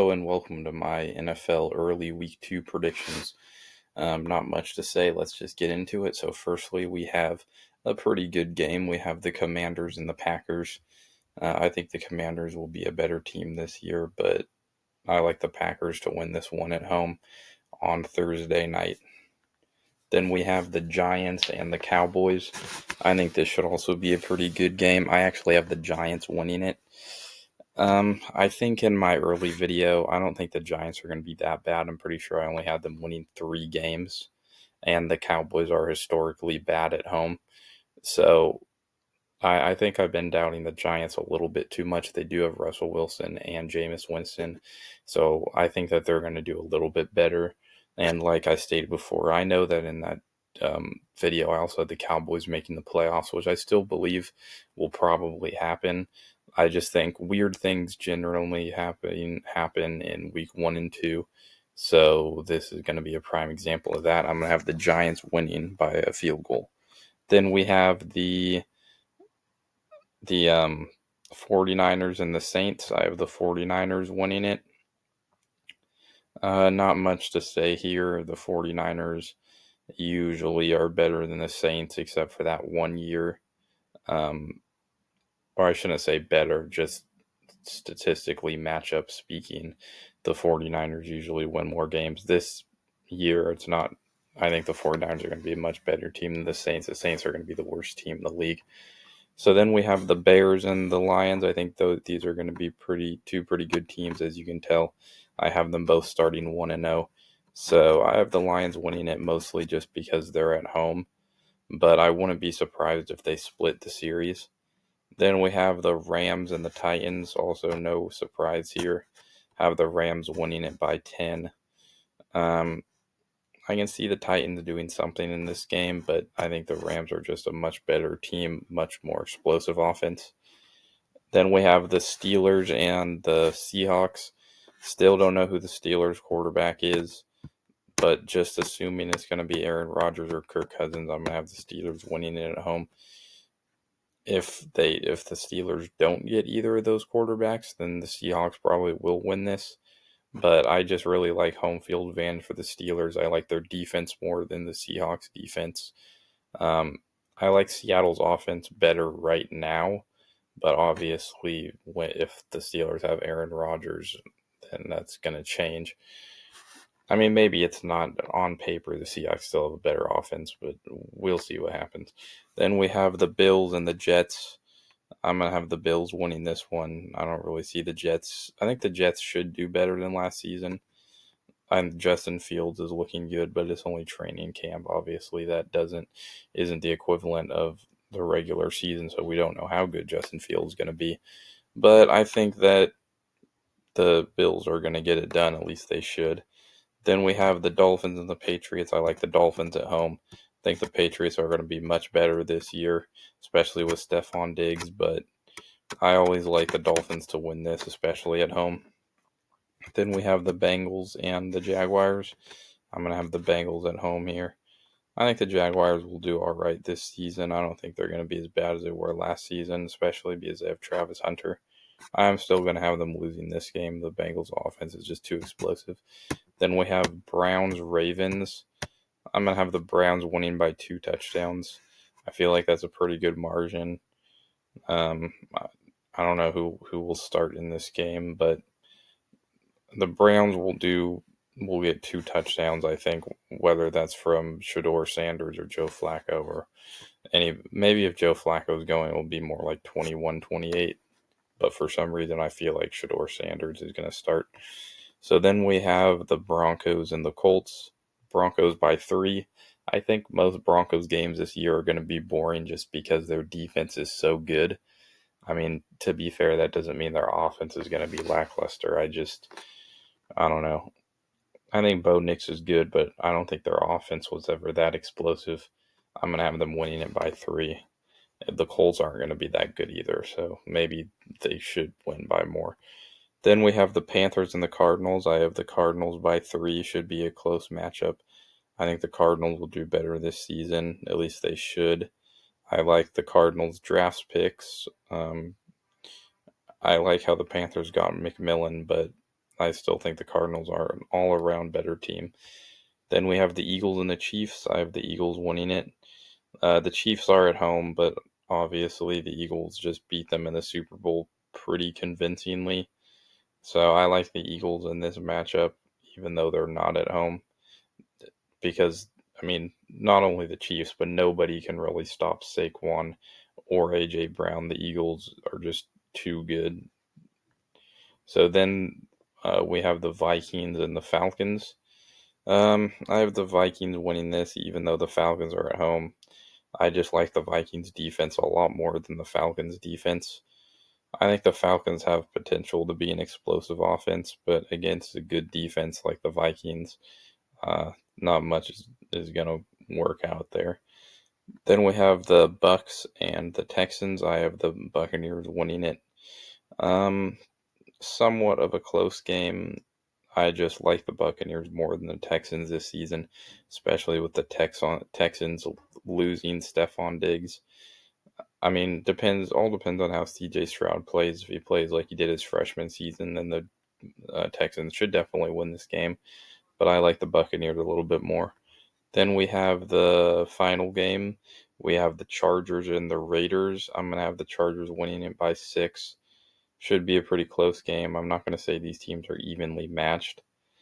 Hello and welcome to my NFL early week 2 predictions. Not much to say, let's just get into it. So, firstly, we have a pretty good game. We have the Commanders and the Packers. I think the Commanders will be a better team this year, but I like the Packers to win this one at home on Thursday night. Then we have the Giants and the Cowboys. I think this should also be a pretty good game. I actually have the Giants winning it. I think in my early video, I don't think the Giants are going to be that bad. I'm pretty sure I only had them winning 3 games, and the Cowboys are historically bad at home. So I think I've been doubting the Giants a little bit too much. They do have Russell Wilson and Jameis Winston, so I think that they're going to do a little bit better. And like I stated before, I know that in that video, I also had the Cowboys making the playoffs, which I still believe will probably happen. I just think weird things generally happen in week 1 and 2. So this is going to be a prime example of that. I'm going to have the Giants winning by a field goal. Then we have the 49ers and the Saints. I have the 49ers winning it. Not much to say here. The 49ers usually are better than the Saints, except for that 1 year. Or I shouldn't say better, just statistically matchup speaking, the 49ers usually win more games. This year, it's not. I think the 49ers are going to be a much better team than the Saints. The Saints are going to be the worst team in the league. So then we have the Bears and the Lions. I think these are going to be two pretty good teams, as you can tell. I have them both starting 1-0. So I have the Lions winning it mostly just because they're at home. But I wouldn't be surprised if they split the series. Then we have the Rams and the Titans. Also, no surprise here. Have the Rams winning it by 10. I can see the Titans doing something in this game, but I think the Rams are just a much better team, much more explosive offense. Then we have the Steelers and the Seahawks. Still don't know who the Steelers quarterback is, but just assuming it's going to be Aaron Rodgers or Kirk Cousins, I'm going to have the Steelers winning it at home. If the Steelers don't get either of those quarterbacks, then the Seahawks probably will win this. But I just really like home field advantage for the Steelers. I like their defense more than the Seahawks defense. I like Seattle's offense better right now, but obviously, if the Steelers have Aaron Rodgers, then that's going to change. I mean, maybe it's not on paper. The Seahawks still have a better offense, but we'll see what happens. Then we have the Bills and the Jets. I'm going to have the Bills winning this one. I don't really see the Jets. I think the Jets should do better than last season. And Justin Fields is looking good, but it's only training camp. Obviously, that isn't the equivalent of the regular season, so we don't know how good Justin Fields is going to be. But I think that the Bills are going to get it done. At least they should. Then we have the Dolphins and the Patriots. I like the Dolphins at home. I think the Patriots are going to be much better this year, especially with Stephon Diggs, but I always like the Dolphins to win this, especially at home. Then we have the Bengals and the Jaguars. I'm going to have the Bengals at home here. I think the Jaguars will do all right this season. I don't think they're going to be as bad as they were last season, especially because they have Travis Hunter. I'm still going to have them losing this game. The Bengals offense is just too explosive. Then we have Browns-Ravens. I'm going to have the Browns winning by 2 touchdowns. I feel like that's a pretty good margin. I don't know who will start in this game, but the Browns will get 2 touchdowns, I think, whether that's from Shedeur Sanders or Joe Flacco or maybe if Joe Flacco is going, it will be more like 21-28. But for some reason, I feel like Shedeur Sanders is going to start. So then we have the Broncos and the Colts. Broncos by 3. I think most Broncos games this year are going to be boring just because their defense is so good. I mean, to be fair, that doesn't mean their offense is going to be lackluster. I don't know. I think Bo Nix is good, but I don't think their offense was ever that explosive. I'm going to have them winning it by 3. The Colts aren't going to be that good either, so maybe they should win by more. Then we have the Panthers and the Cardinals. I have the Cardinals by 3. Should be a close matchup. I think the Cardinals will do better this season. At least they should. I like the Cardinals draft picks. I like how the Panthers got McMillan, but I still think the Cardinals are an all-around better team. Then we have the Eagles and the Chiefs. I have the Eagles winning it. The Chiefs are at home, but obviously the Eagles just beat them in the Super Bowl pretty convincingly. So I like the Eagles in this matchup, even though they're not at home, because I mean, not only the Chiefs, but nobody can really stop Saquon or AJ Brown. The Eagles are just too good. So then we have the Vikings and the Falcons. I have the Vikings winning this, even though the Falcons are at home. I just like the Vikings defense a lot more than the Falcons defense. I think the Falcons have potential to be an explosive offense, but against a good defense like the Vikings, not much is going to work out there. Then we have the Bucks and the Texans. I have the Buccaneers winning it. Um, Somewhat of a close game. I just like the Buccaneers more than the Texans this season, especially with the Texans losing Stephon Diggs. I mean, depends on how CJ Stroud plays. If he plays like he did his freshman season, then the Texans should definitely win this game. But I like the Buccaneers a little bit more. Then we have the final game. We have the Chargers and the Raiders. I'm gonna have the Chargers winning it by 6. Should be a pretty close game. I'm not gonna say these teams are evenly matched,